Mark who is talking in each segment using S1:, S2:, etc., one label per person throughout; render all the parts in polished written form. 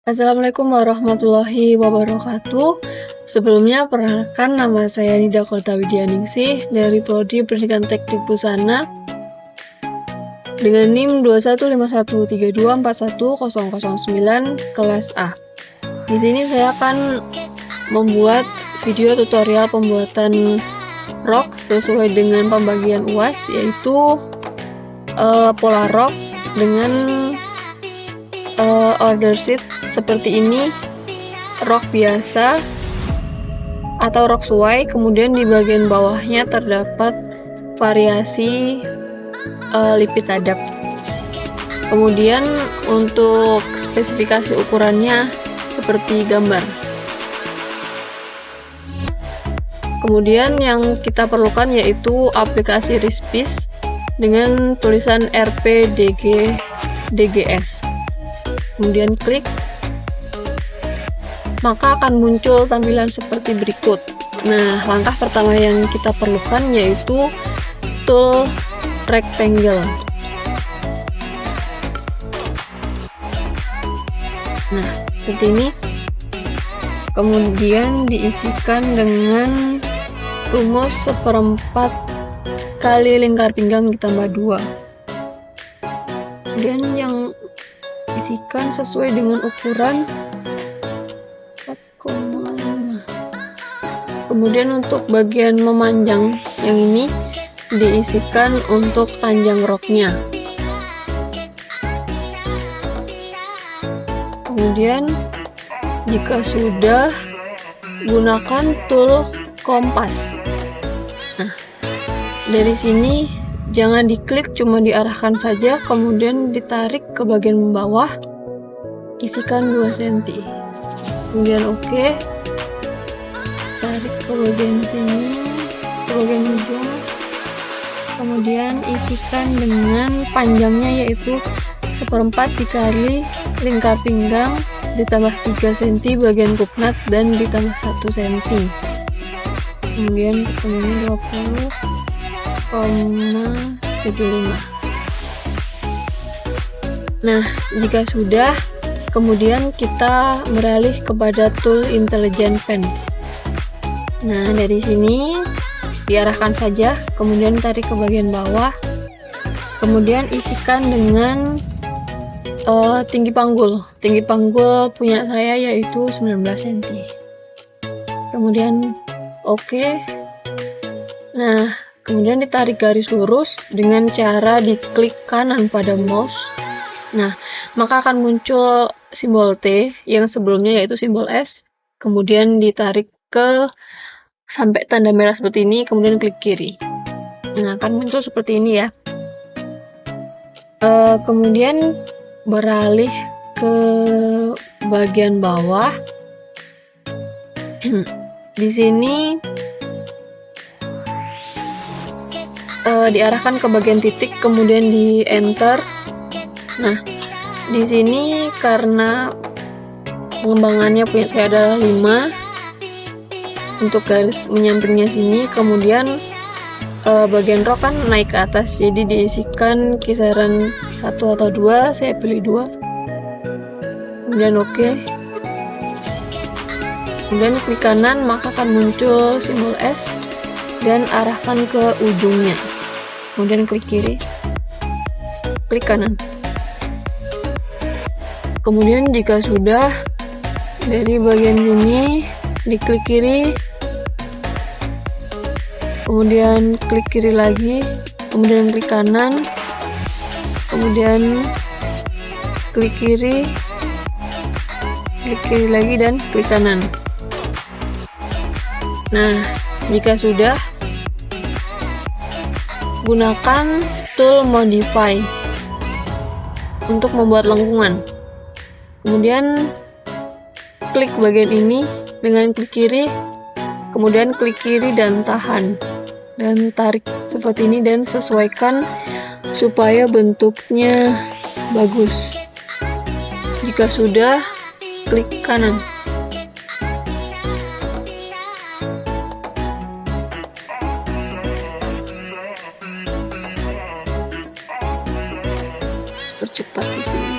S1: Assalamualaikum warahmatullahi wabarakatuh. Sebelumnya perkenalkan, nama saya Nida Kortawidianingsih dari Prodi Pendidikan Teknik Busana dengan NIM 21513241009 kelas A. Di sini saya akan membuat video tutorial pembuatan rok sesuai dengan pembagian UAS, yaitu pola rok dengan order sheet seperti ini, rok biasa atau rok suai, kemudian di bagian bawahnya terdapat variasi lipit hadap. Kemudian untuk spesifikasi ukurannya seperti gambar. Kemudian yang kita perlukan yaitu aplikasi Rispis dengan tulisan RPDGS. Kemudian klik, maka akan muncul tampilan seperti berikut. Nah, langkah pertama yang kita perlukan yaitu tool rectangle. Nah, seperti ini. Kemudian diisikan dengan rumus 1/4 kali lingkar pinggang ditambah 2. Kemudian yang isikan sesuai dengan ukuran 4,5. Kemudian untuk bagian memanjang yang ini diisikan untuk panjang roknya. Kemudian jika sudah, gunakan tool kompas. Nah, dari sini jangan diklik, cuma diarahkan saja, kemudian ditarik ke bagian bawah, isikan 2 cm. Kemudian oke, tarik ke bagian sini, ke bagian ujung, kemudian isikan dengan panjangnya yaitu 1/4 dikali lingkar pinggang ditambah 3 cm bagian kupnat dan ditambah 1 cm. Kemudian ketemunya 20,75. Nah, jika sudah, kemudian kita beralih kepada tool intelligent pen. Nah, dari sini diarahkan saja, kemudian tarik ke bagian bawah, kemudian isikan dengan tinggi panggul. Tinggi panggul punya saya yaitu 19 cm. Kemudian oke. Nah, kemudian ditarik garis lurus dengan cara diklik kanan pada mouse. Nah, maka akan muncul simbol T yang sebelumnya yaitu simbol S. Kemudian ditarik ke sampai tanda merah seperti ini, kemudian klik kiri. Nah, akan muncul seperti ini ya. Kemudian beralih ke bagian bawah. Di sini diarahkan ke bagian titik, kemudian di enter. Nah, di sini karena pengembangannya punya saya adalah 5 untuk garis menyampingnya sini, kemudian bagian rok kan naik ke atas, jadi diisikan kisaran 1 atau 2, saya pilih 2. Kemudian oke. Kemudian klik kanan, maka akan muncul simbol S dan arahkan ke ujungnya. Kemudian klik kiri, klik kanan. Kemudian jika sudah, dari bagian sini diklik kiri, kemudian klik kiri lagi, kemudian klik kanan, kemudian klik kiri lagi, dan klik kanan. Nah, jika sudah, gunakan tool modify untuk membuat lengkungan. Kemudian klik bagian ini dengan klik kiri, kemudian klik kiri dan tahan, dan tarik seperti ini dan sesuaikan supaya bentuknya bagus. Jika sudah, klik kanan. Percepat di sini.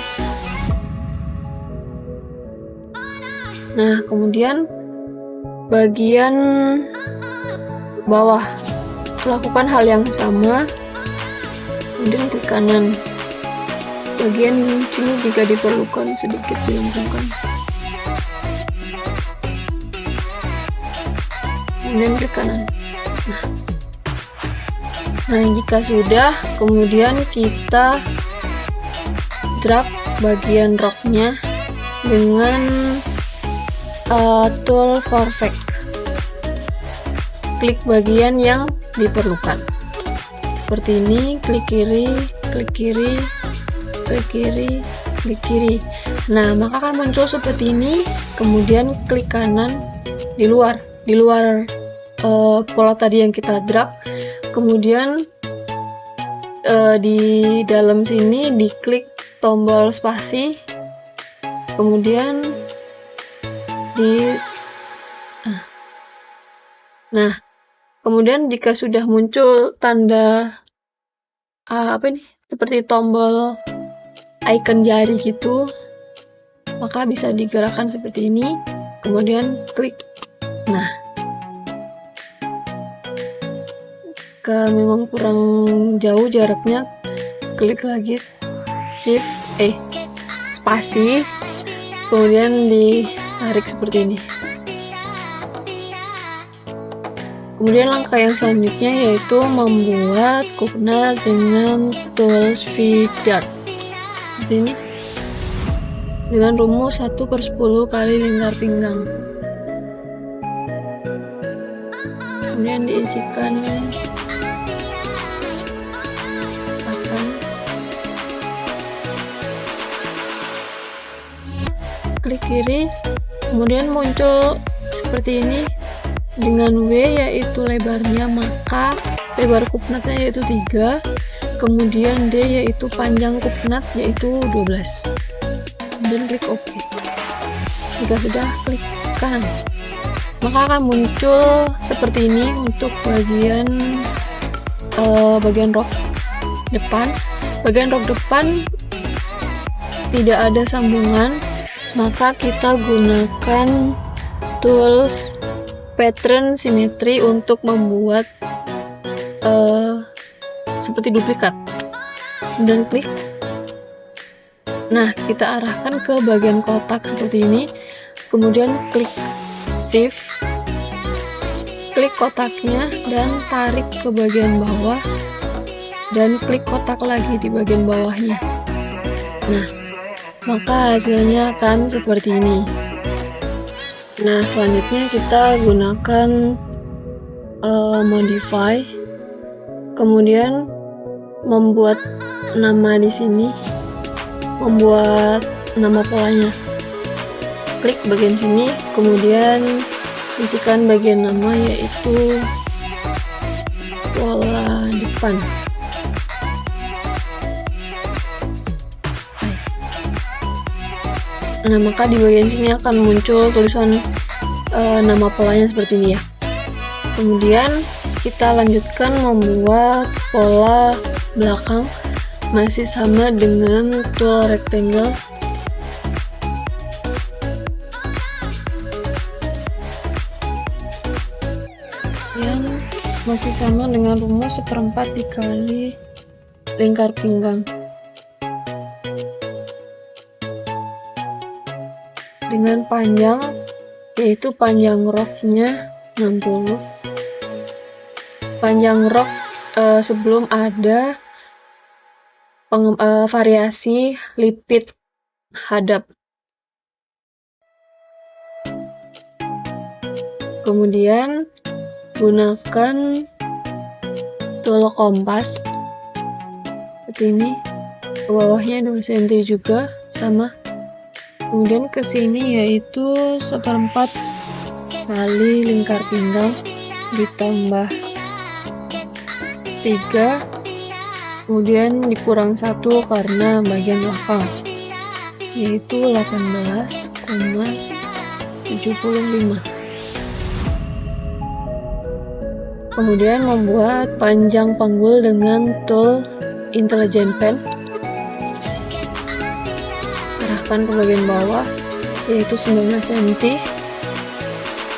S1: Nah, kemudian bagian bawah lakukan hal yang sama, kemudian klik kanan. Bagian sini jika diperlukan sedikit dilengkungkan, kemudian klik kanan. Nah, jika sudah, kemudian kita drag bagian roknya dengan tool for effect. Klik bagian yang diperlukan seperti ini, klik kiri, klik kiri, klik kiri, klik kiri. Nah, maka akan muncul seperti ini. Kemudian klik kanan di luar pola tadi yang kita drag. Kemudian di dalam sini diklik tombol spasi, kemudian kemudian jika sudah muncul tanda seperti tombol icon jari gitu, maka bisa digerakkan seperti ini, kemudian klik. Nah, jika memang kurang jauh jaraknya, klik lagi spasi, kemudian ditarik seperti ini. Kemudian langkah yang selanjutnya yaitu membuat coconut dengan tools feeder seperti ini dengan rumus 1/10 kali lingkar pinggang. Kemudian diisikan pakan, klik kiri, kemudian muncul seperti ini dengan W yaitu lebarnya, maka lebar coconutnya yaitu 3, kemudian D yaitu panjang coconut yaitu 12, dan klik OK. Jika sudah, klik kanan, maka akan muncul seperti ini untuk bagian rok depan. Bagian rok depan tidak ada sambungan, maka kita gunakan tools pattern symmetry untuk membuat seperti duplikat, dan klik. Nah, kita arahkan ke bagian kotak seperti ini, kemudian klik shift, klik kotaknya dan tarik ke bagian bawah, dan klik kotak lagi di bagian bawahnya. Nah, maka hasilnya akan seperti ini. Nah, selanjutnya kita gunakan modify, kemudian membuat nama di sini, membuat nama polanya. Klik bagian sini, kemudian isikan bagian nama yaitu pola depan. Nah, maka di bagian sini akan muncul tulisan nama polanya seperti ini ya. Kemudian kita lanjutkan membuat pola belakang, masih sama dengan tool rectangle. Yang masih sama dengan rumus 1/4 dikali lingkar pinggang. Dengan panjang yaitu panjang roknya 60. Panjang rok sebelum ada variasi lipit hadap. Kemudian gunakan tool kompas seperti ini, ke bawahnya 2 cm juga sama. Kemudian ke sini yaitu 1/4 kali lingkar pinggang ditambah 3, kemudian dikurang 1 karena bagian belakang, yaitu 18,75. Kemudian membuat panjang panggul dengan tool intelligent pen. Arahkan ke bagian bawah yaitu 19 cm.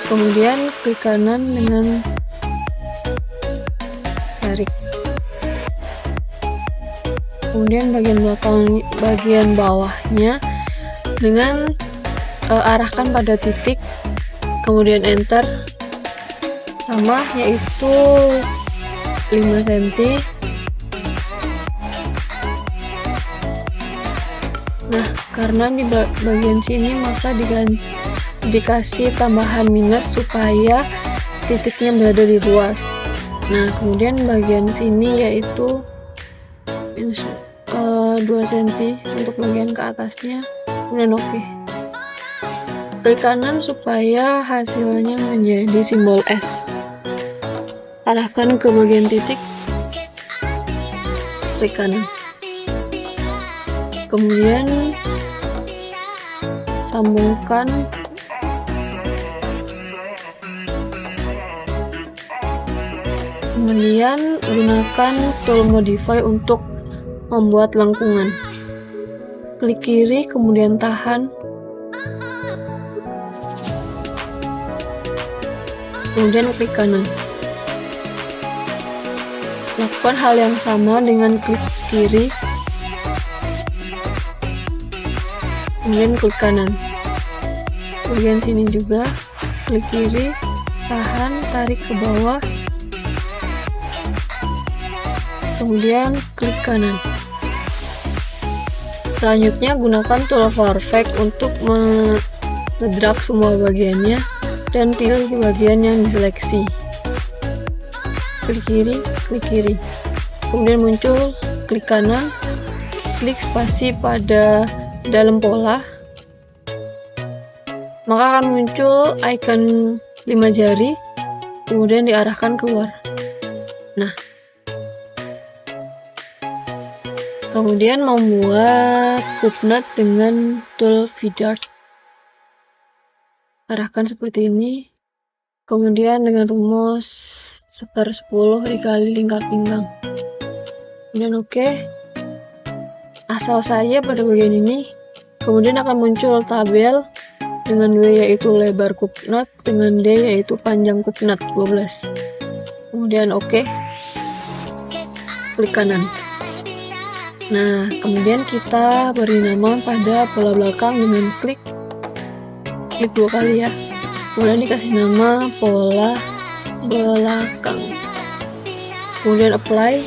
S1: kemudian klik kanan dengan tarik, kemudian bagian bawahnya dengan arahkan pada titik, kemudian enter, sama yaitu 5 cm. Nah, karena di bagian sini maka dikasih tambahan minus supaya titiknya berada di luar. Nah, kemudian bagian sini yaitu minus 2 cm untuk bagian ke atasnya, kemudian oke. Klik kanan supaya hasilnya menjadi simbol S. Arahkan ke bagian titik, klik kanan. Kemudian sambungkan kemudian gunakan tool modify untuk membuat lengkungan. Klik kiri kemudian tahan, kemudian klik kanan. Lakukan hal yang sama dengan klik kiri, kemudian klik kanan. Bagian sini juga klik kiri, tahan, tarik ke bawah, kemudian klik kanan. Selanjutnya gunakan tool perfect untuk ngedrag semua bagiannya dan pilih bagian yang diseleksi. Klik kiri, kemudian muncul klik kanan, klik spasi pada dalam pola, maka akan muncul icon 5 jari, kemudian diarahkan keluar. Nah, kemudian membuat cupnut dengan tool V-Dart, arahkan seperti ini, kemudian dengan rumus 1/10 dikali lingkar pinggang, kemudian oke. Asal saja pada bagian ini, kemudian akan muncul tabel dengan W yaitu lebar cupnut, dengan D yaitu panjang cupnut 12, kemudian oke, klik kanan. Nah, kemudian kita beri nama pada pola belakang dengan klik 2 kali ya, kemudian dikasih nama pola belakang, kemudian apply.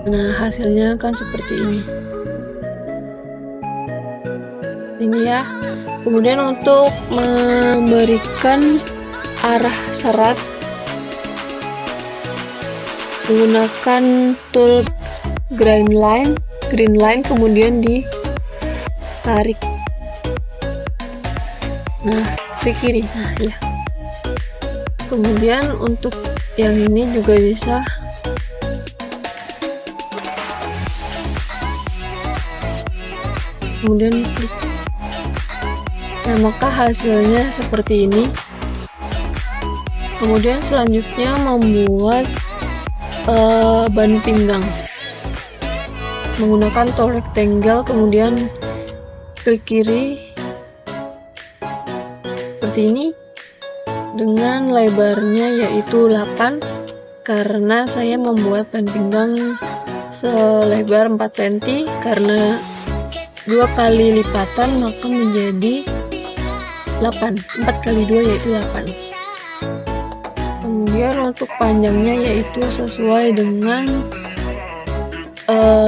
S1: Nah, hasilnya akan seperti ini ya. Kemudian untuk memberikan arah serat, menggunakan tool green line, kemudian ditarik. Nah, klik kiri. Nah, ya. Kemudian untuk yang ini juga bisa kemudian klik. Nah, maka hasilnya seperti ini. Kemudian selanjutnya membuat ban pinggang menggunakan tool rectangle, kemudian klik kiri seperti ini dengan lebarnya yaitu 8, karena saya membuat ban pinggang selebar 4 cm, karena 2 kali lipatan maka menjadi 8, 4 kali 2 yaitu 8. Kemudian untuk panjangnya yaitu sesuai dengan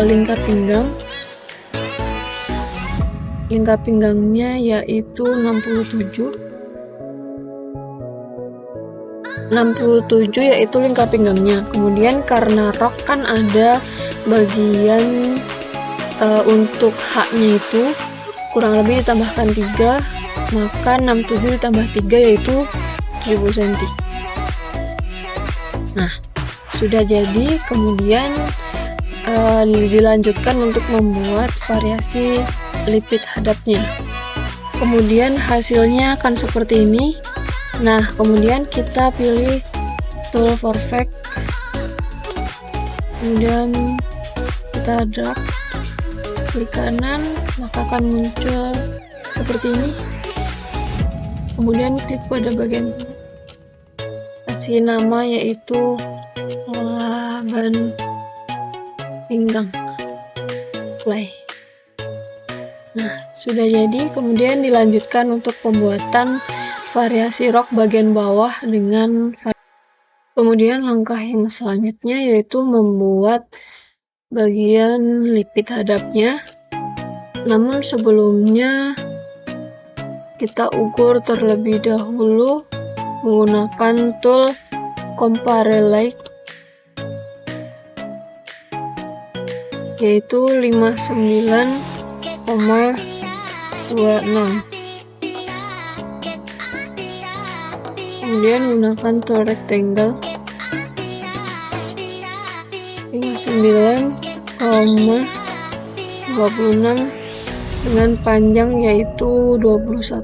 S1: lingkar pinggang. Lingkar pinggangnya yaitu 67 yaitu lingkar pinggangnya. Kemudian karena rok kan ada bagian untuk haknya itu kurang lebih ditambahkan 3, maka 67 ditambah 3 yaitu 70 cm. Nah, sudah jadi. Kemudian dilanjutkan untuk membuat variasi lipit hadapnya. Kemudian hasilnya akan seperti ini. Nah, kemudian kita pilih tool perfect, kemudian kita drag, klik kanan, maka akan muncul seperti ini. kemudian klik pada bagian kasih nama yaitu ban pinggang, play. Nah, sudah jadi. Kemudian dilanjutkan untuk pembuatan variasi rok bagian bawah dengan kemudian langkah yang selanjutnya yaitu membuat bagian lipit hadapnya. Namun sebelumnya kita ukur terlebih dahulu menggunakan tool Comparelite yaitu 59,26. Kemudian gunakan tool rectangle 59,26 dengan panjang yaitu 21.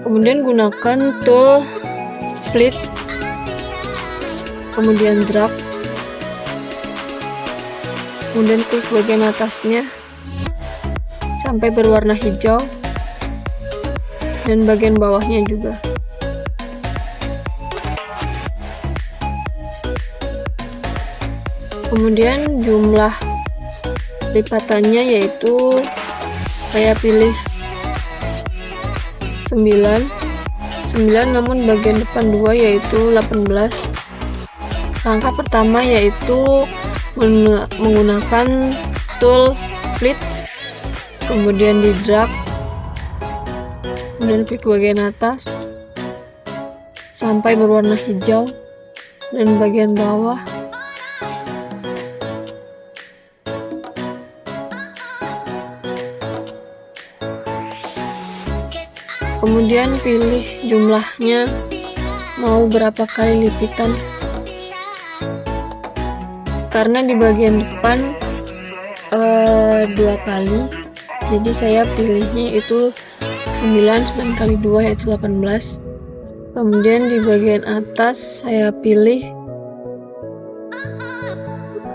S1: Kemudian gunakan tool split, kemudian drag, kemudian klik bagian atasnya sampai berwarna hijau dan bagian bawahnya juga. Kemudian jumlah lipatannya yaitu saya pilih 9 namun bagian depan 2 yaitu 18. Langkah pertama yaitu menggunakan tool split, kemudian di drag, kemudian klik bagian atas sampai berwarna hijau dan bagian bawah. Kemudian pilih jumlahnya mau berapa kali lipitan, karena di bagian depan 2 kali, jadi saya pilihnya itu 9 kali 2 yaitu 18. Kemudian di bagian atas saya pilih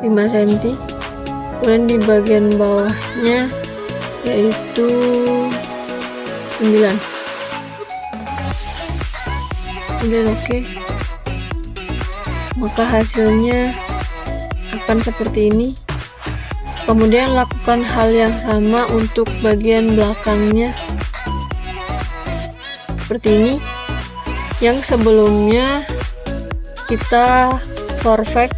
S1: 5 cm, kemudian di bagian bawahnya yaitu 9. Kemudian oke. Maka hasilnya akan seperti ini. Kemudian lakukan hal yang sama untuk bagian belakangnya seperti ini. Yang sebelumnya kita perfect,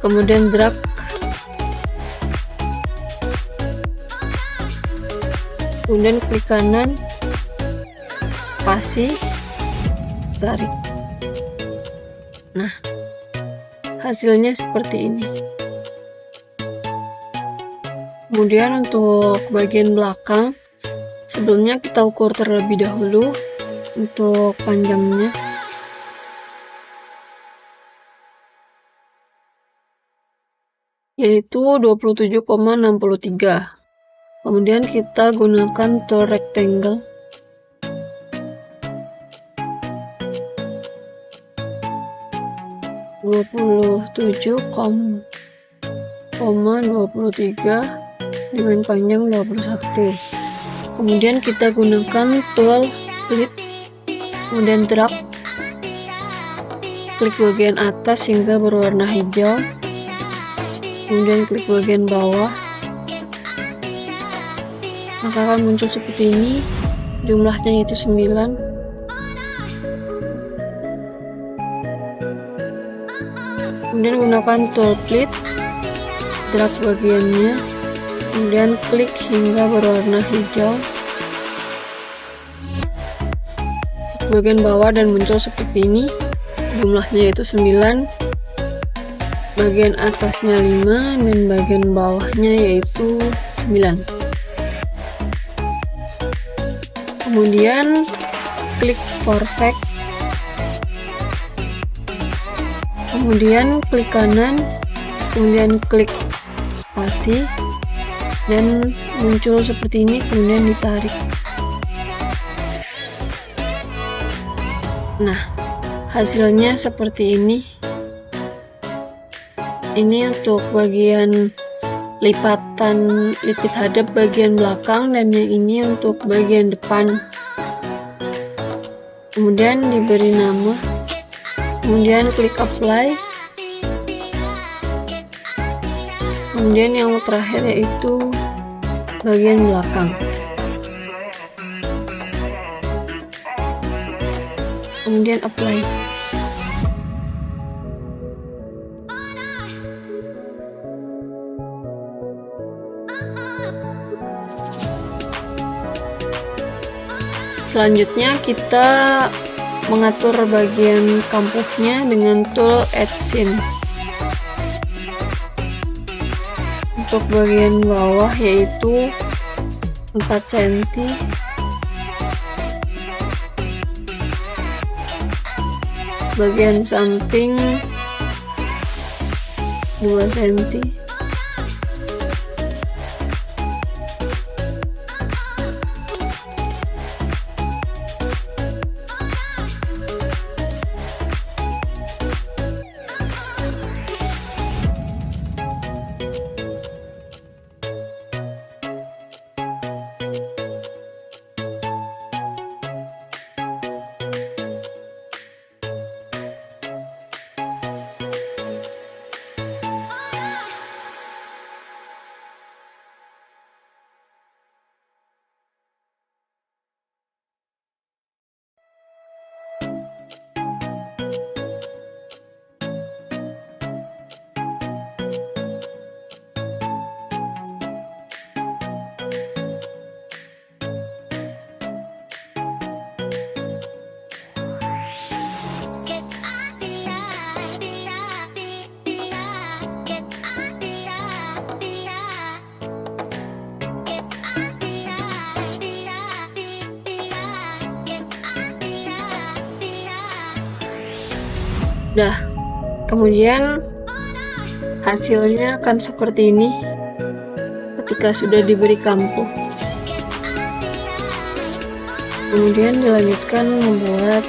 S1: kemudian drag, kemudian klik kanan, spasi, tarik. Nah, hasilnya seperti ini. Kemudian untuk bagian belakang, sebelumnya kita ukur terlebih dahulu untuk panjangnya. Yaitu 27,63. Kemudian kita gunakan tool rectangle. dengan panjang 21. Kemudian kita gunakan tool split, kemudian drag, klik bagian atas hingga berwarna hijau, kemudian klik bagian bawah, maka akan muncul seperti ini. Jumlahnya yaitu 9. Kemudian gunakan tool split, drag bagiannya, kemudian klik hingga berwarna hijau, bagian bawah dan muncul seperti ini. Jumlahnya yaitu 9, bagian atasnya 5 dan bagian bawahnya yaitu 9. Kemudian klik perfect, kemudian klik kanan, kemudian klik spasi dan muncul seperti ini, kemudian ditarik. Nah, hasilnya seperti ini. Ini untuk bagian lipatan lipit hadap bagian belakang, dan yang ini untuk bagian depan. Kemudian diberi nama, kemudian klik apply. Kemudian yang terakhir yaitu bagian belakang. Kemudian apply. Selanjutnya kita mengatur bagian kampusnya dengan tool Add Scene. Untuk bagian bawah yaitu 4 cm, bagian samping 2 cm, Nah, kemudian hasilnya akan seperti ini ketika sudah diberi kampu. Kemudian dilanjutkan membuat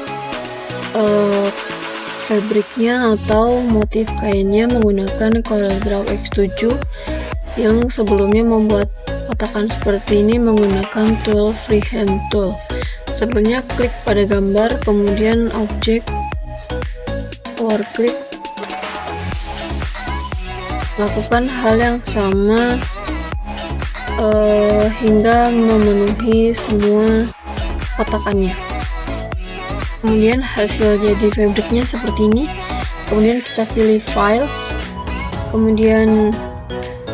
S1: fabriknya atau motif kainnya menggunakan CorelDRAW X7 yang sebelumnya membuat kotakan seperti ini menggunakan tool Freehand Tool. Sebelumnya klik pada gambar, kemudian objek, power clip, lakukan hal yang sama hingga memenuhi semua kotakannya. Kemudian hasil jadi fabriknya seperti ini. Kemudian kita pilih file, kemudian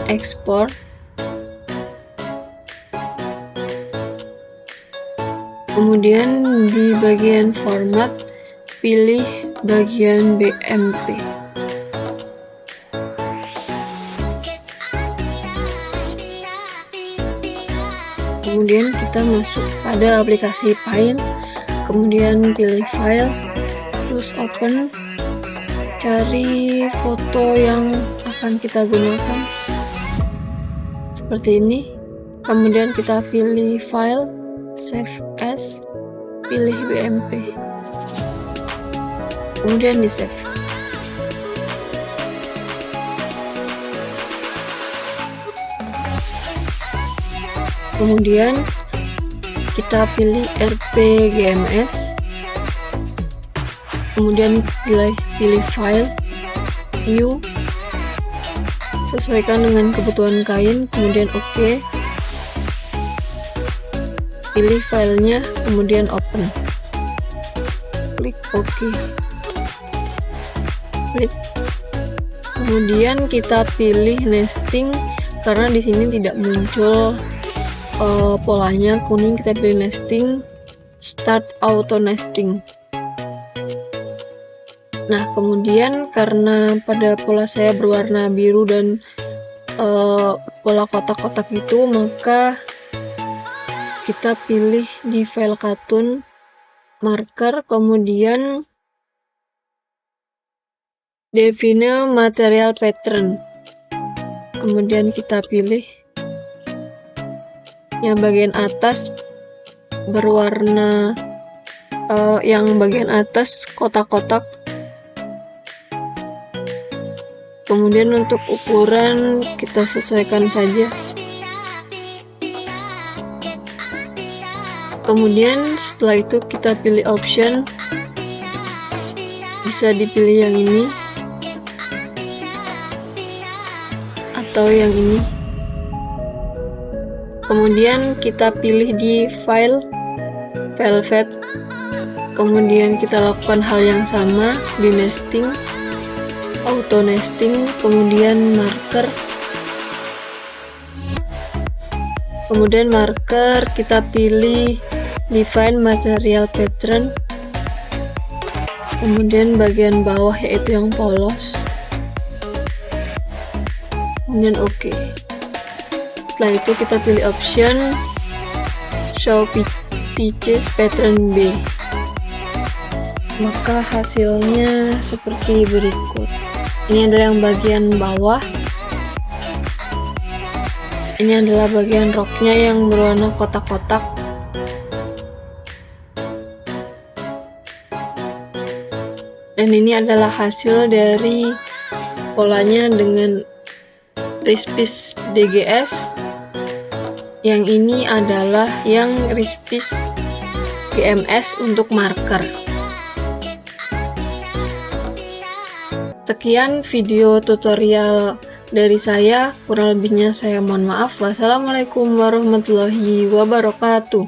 S1: export, kemudian di bagian format pilih bagian BMP. Kemudian kita masuk pada aplikasi Paint, kemudian pilih file, terus open, cari foto yang akan kita gunakan seperti ini. Kemudian kita pilih file, save as, pilih BMP, kemudian di save. Kemudian kita pilih RPGMS, kemudian pilih file, view, sesuaikan dengan kebutuhan kain, kemudian OK, pilih filenya, kemudian open, klik OK, klik. Kemudian kita pilih nesting karena di sini tidak muncul polanya kuning, kita pilih nesting, start auto nesting. Nah, kemudian karena pada pola saya berwarna biru dan pola kotak-kotak itu, maka kita pilih di file cartoon, marker, kemudian define material pattern, kemudian kita pilih yang bagian atas berwarna yang bagian atas kotak-kotak, Kemudian untuk ukuran kita sesuaikan saja. Kemudian setelah itu kita pilih option, bisa dipilih yang ini atau yang ini. Kemudian kita pilih di file Velvet, kemudian kita lakukan hal yang sama di nesting, auto nesting, kemudian marker. Kemudian marker kita pilih define material pattern, kemudian bagian bawah yaitu yang polos, kemudian oke. Setelah itu kita pilih option show pitches pattern B, maka hasilnya seperti berikut. Ini adalah yang bagian bawah, ini adalah bagian roknya yang berwarna kotak-kotak. Dan ini adalah hasil dari polanya dengan wrist piece DGS. Yang ini adalah yang wrist piece GMS untuk marker. Sekian video tutorial dari saya, kurang lebihnya saya mohon maaf. Wassalamualaikum warahmatullahi wabarakatuh.